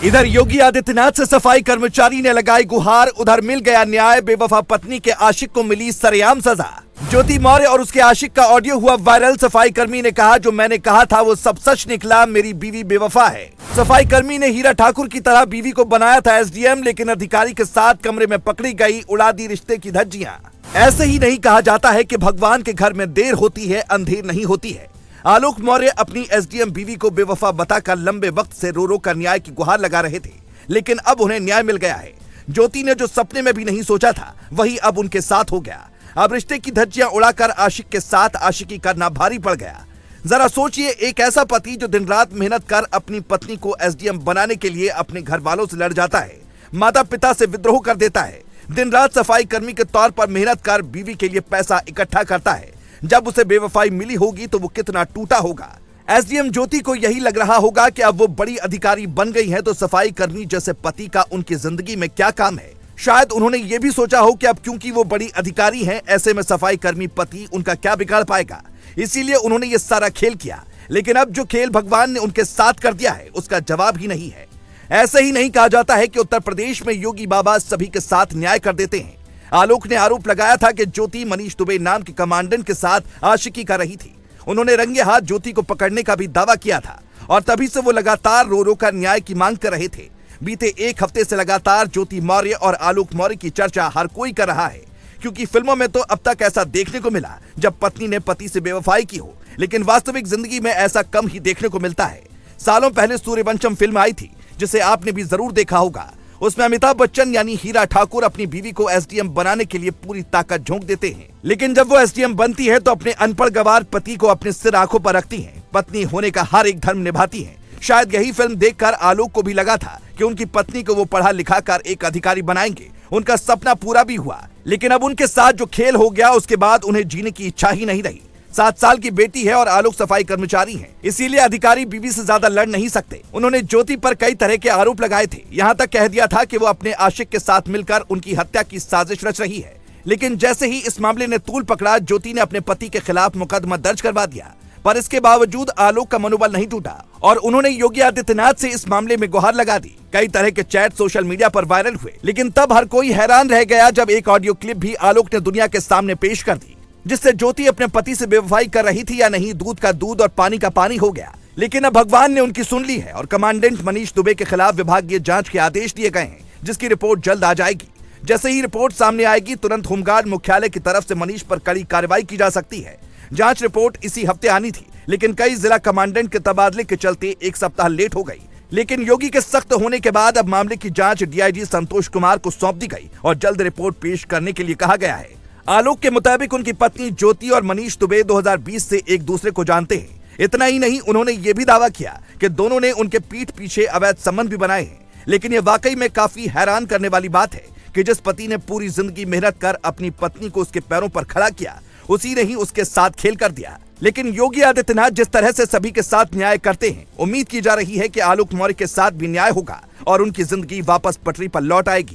इधर योगी आदित्यनाथ से सफाई कर्मचारी ने लगाई गुहार, उधर मिल गया न्याय। बेवफा पत्नी के आशिक को मिली सरेआम सजा। ज्योति मौर्य और उसके आशिक का ऑडियो हुआ वायरल। सफाई कर्मी ने कहा, जो मैंने कहा था वो सब सच निकला, मेरी बीवी बेवफा है। सफाई कर्मी ने हीरा ठाकुर की तरह बीवी को बनाया था एसडीएम, लेकिन अधिकारी के साथ कमरे में पकड़ी गई, उड़ा दी रिश्ते की धज्जियां। ऐसे ही नहीं कहा जाता है कि भगवान के घर में देर होती है, अंधेर नहीं होती है। आलोक मौर्य अपनी एसडीएम बीवी को बेवफा बताकर लंबे वक्त से रो रो कर न्याय की गुहार लगा रहे थे, लेकिन अब उन्हें न्याय मिल गया है। ज्योति ने जो सपने में भी नहीं सोचा था वही अब उनके साथ हो गया। अब रिश्ते की धज्जियां उड़ाकर आशिक के साथ आशिकी करना भारी पड़ गया। जरा सोचिए, एक ऐसा पति जो दिन रात मेहनत कर अपनी पत्नी को एसडीएम बनाने के लिए अपने घर वालों से लड़ जाता है, माता पिता से विद्रोह कर देता है, दिन रात सफाई कर्मी के तौर पर मेहनत कर बीवी के लिए पैसा इकट्ठा करता है। जब उसे बेवफाई मिली होगी तो वो कितना टूटा होगा। एसडीएम ज्योति को यही लग रहा होगा कि अब वो बड़ी अधिकारी बन गई है तो सफाई कर्मी जैसे पति का उनकी जिंदगी में क्या काम है। शायद उन्होंने ये भी सोचा हो कि अब क्योंकि वो बड़ी अधिकारी हैं, ऐसे में सफाई कर्मी पति उनका क्या बिगाड़ पाएगा, इसीलिए उन्होंने ये सारा खेल किया। लेकिन अब जो खेल भगवान ने उनके साथ कर दिया है उसका जवाब ही नहीं है। ऐसे ही नहीं कहा जाता है कि उत्तर प्रदेश में योगी बाबा सभी के साथ न्याय कर देते हैं। आलोक ने आरोप लगाया था कि ज्योति मनीष दुबे नाम के कमांडेंट के साथ आशिकी कर रही थी। उन्होंने रंगे हाथ ज्योति को पकड़ने का भी दावा किया था और तभी से वो लगातार रो रो कर न्याय की मांग कर रहे थे। बीते एक हफ्ते से लगातार ज्योति मौर्य और आलोक मौर्य की चर्चा हर कोई कर रहा है, क्योंकि फिल्मों में तो अब तक ऐसा देखने को मिला जब पत्नी ने पति से बेवफाई की हो, लेकिन वास्तविक जिंदगी में ऐसा कम ही देखने को मिलता है। सालों पहले सूर्यवंशम फिल्म आई थी जिसे आपने भी जरूर देखा होगा। उसमें अमिताभ बच्चन यानी हीरा ठाकुर अपनी बीवी को एसडीएम बनाने के लिए पूरी ताकत झोंक देते हैं, लेकिन जब वो एसडीएम बनती है तो अपने अनपढ़ गवार पति को अपने सिर आंखों पर रखती हैं, पत्नी होने का हर एक धर्म निभाती हैं। शायद यही फिल्म देखकर आलोक को भी लगा था कि उनकी पत्नी को वो पढ़ा लिखा कर एक अधिकारी बनाएंगे। उनका सपना पूरा भी हुआ, लेकिन अब उनके साथ जो खेल हो गया उसके बाद उन्हें जीने की इच्छा ही नहीं रही। 7 साल की बेटी है और आलोक सफाई कर्मचारी हैं, इसीलिए अधिकारी बीवी से ज्यादा लड़ नहीं सकते। उन्होंने ज्योति पर कई तरह के आरोप लगाए थे, यहाँ तक कह दिया था कि वो अपने आशिक के साथ मिलकर उनकी हत्या की साजिश रच रही है। लेकिन जैसे ही इस मामले ने तूल पकड़ा, ज्योति ने अपने पति के खिलाफ मुकदमा दर्ज करवा दिया। पर इसके बावजूद आलोक का मनोबल नहीं टूटा और उन्होंने योगी आदित्यनाथ से इस मामले में गुहार लगा दी। कई तरह के चैट सोशल मीडिया पर वायरल हुए, लेकिन तब हर कोई हैरान रह गया जब एक ऑडियो क्लिप भी आलोक ने दुनिया के सामने पेश कर दी, जिससे ज्योति अपने पति से बेवफाई कर रही थी या नहीं, दूध का दूध और पानी का पानी हो गया। लेकिन अब भगवान ने उनकी सुन ली है और कमांडेंट मनीष दुबे के खिलाफ विभागीय जांच के आदेश दिए गए हैं, जिसकी रिपोर्ट जल्द आ जाएगी। जैसे ही रिपोर्ट सामने आएगी, तुरंत होमगार्ड मुख्यालय की तरफ से मनीष पर कड़ी कार्रवाई की जा सकती है। जांच रिपोर्ट इसी हफ्ते आनी थी, लेकिन कई जिला कमांडेंट के तबादले के चलते एक सप्ताह लेट हो गई। लेकिन योगी के सख्त होने के बाद अब मामले की जांच डीआईजी संतोष कुमार को सौंप दी गई और जल्द रिपोर्ट पेश करने के लिए कहा गया है। आलोक के मुताबिक उनकी पत्नी ज्योति और मनीष दुबे 2020 से एक दूसरे को जानते हैं। इतना ही नहीं, उन्होंने ये भी दावा किया कि दोनों ने उनके पीठ पीछे अवैध संबंध भी बनाए हैं। लेकिन ये वाकई में काफी हैरान करने वाली बात है कि जिस पति ने पूरी जिंदगी मेहनत कर अपनी पत्नी को उसके पैरों पर खड़ा किया, उसी ने ही उसके साथ खेल कर दिया। लेकिन योगी आदित्यनाथ जिस तरह से सभी के साथ न्याय करते हैं, उम्मीद की जा रही है कि आलोक मौर्य के साथ भी न्याय होगा और उनकी जिंदगी वापस पटरी पर लौट आएगी।